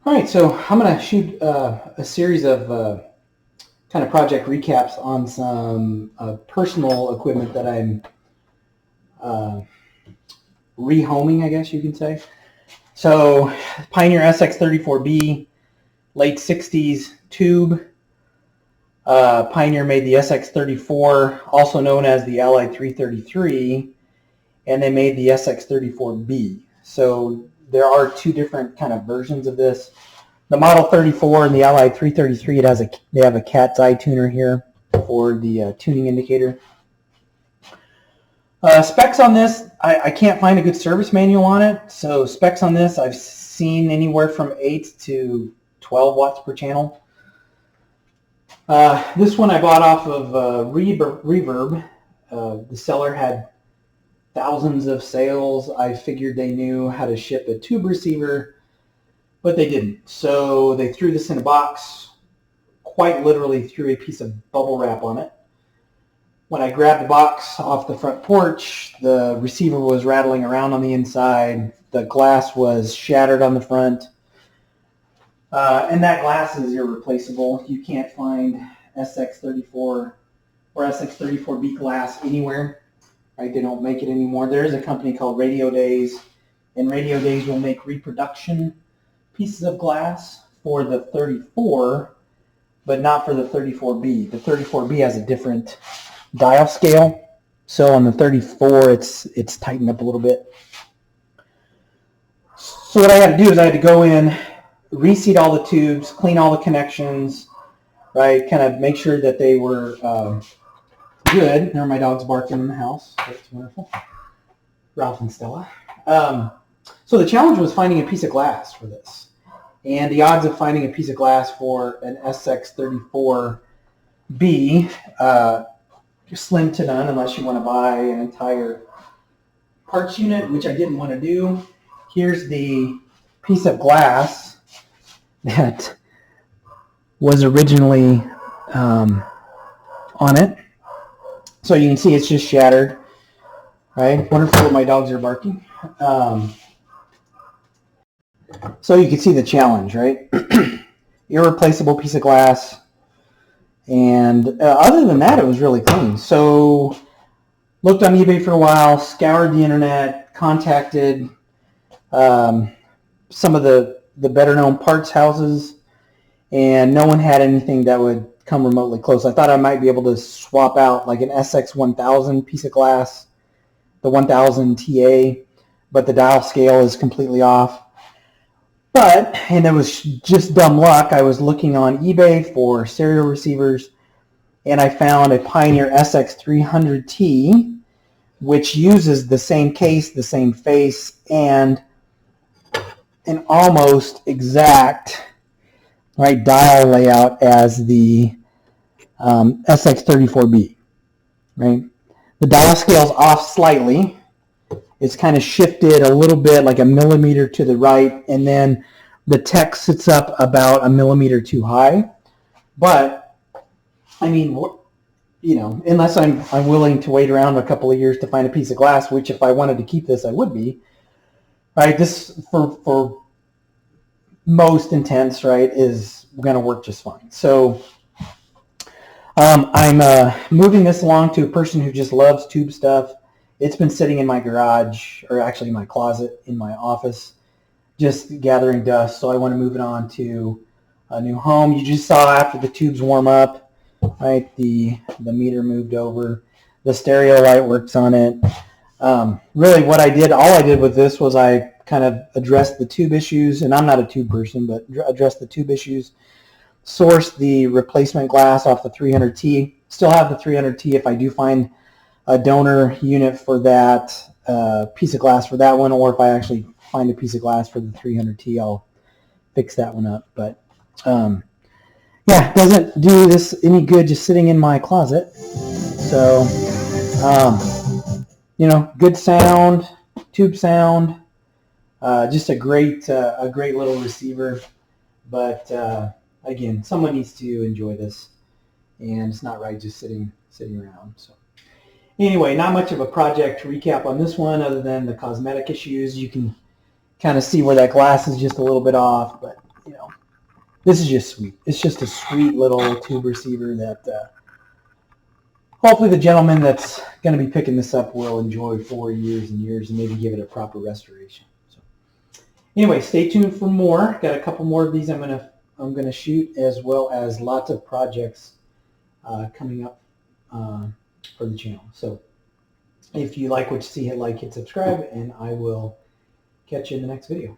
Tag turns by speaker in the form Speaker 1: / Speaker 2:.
Speaker 1: All right, so I'm going to shoot a series of kind of project recaps on some personal equipment that I'm uh, rehoming, I guess you can say. So Pioneer SX34B, late 60s tube. Pioneer made the SX34, also known as the Allied 333, and they made the SX34B. So there are two different kind of versions of this. The Model 34 and the Allied 333, they have a cat's eye tuner here for the tuning indicator. Specs on this, I can't find a good service manual on it. So specs on this, I've seen anywhere from 8 to 12 watts per channel. This one I bought off of Reverb. The seller had thousands of sales. I figured they knew how to ship a tube receiver, but they didn't. So they threw this in a box, quite literally threw a piece of bubble wrap on it. When I grabbed the box off the front porch, the receiver was rattling around on the inside. The glass was shattered on the front. And that glass is irreplaceable. You can't find SX34 or SX34B glass anywhere. Right? They don't make it anymore. There is a company called Radio Days, and Radio Days will make reproduction pieces of glass for the 34, but not for the 34B. The 34B has a different dial scale, so on the 34 it's tightened up a little bit. So what I had to do is I had to go in, reseat all the tubes, clean all the connections, right? Kind of make sure that they were good. There are my dogs barking in the house. That's wonderful. Ralph and Stella. So the challenge was finding a piece of glass for this. And the odds of finding a piece of glass for an SX34B slim to none unless you want to buy an entire parts unit, which I didn't want to do. Here's the piece of glass that was originally on it. So you can see it's just shattered, right? Wonderful, my dogs are barking. So you can see the challenge, right? Irreplaceable piece of glass. And other than that, it was really clean. So looked on eBay for a while, scoured the internet, contacted some of the better known parts houses, and no one had anything that would come remotely close. I thought I might be able to swap out like an SX1000 piece of glass, the 1000 TA, but the dial scale is completely off. But, and it was just dumb luck, I was looking on eBay for serial receivers, and I found a Pioneer SX300T, which uses the same case, the same face, and an almost exact dial layout as the SX34B. Right? The dial scale's off slightly. It's kind of shifted a little bit, like a millimeter to the right, and then the text sits up about a millimeter too high. But, I mean, you know, unless I'm willing to wait around a couple of years to find a piece of glass, which if I wanted to keep this, I would be. Right? This, for most intents, right, is going to work just fine. So I'm moving this along to a person who just loves tube stuff. It's been sitting in my garage, or actually in my closet in my office, just gathering dust. So I want to move it on to a new home. You just saw after the tubes warm up, right? The meter moved over. The stereo light works on it. Really, all I did with this was I kind of addressed the tube issues, and I'm not a tube person, but addressed the tube issues. Sourced the replacement glass off the 300T. Still have the 300T if I do find a donor unit for that piece of glass for that one, or if I actually find a piece of glass for the 300T, I'll fix that one up. But yeah, doesn't do this any good just sitting in my closet. So you know, good sound, tube sound, just a great little receiver. But again, someone needs to enjoy this, and it's not right just sitting around. So anyway, not much of a project recap on this one other than the cosmetic issues. You can kind of see where that glass is just a little bit off, but you know, this is just sweet. It's just a sweet little tube receiver that hopefully the gentleman that's going to be picking this up will enjoy for years and years and maybe give it a proper restoration. So anyway, stay tuned for more. Got a couple more of these I'm gonna shoot, as well as lots of projects coming up for the channel. So if you like what you see, hit like, hit subscribe, and I will catch you in the next video.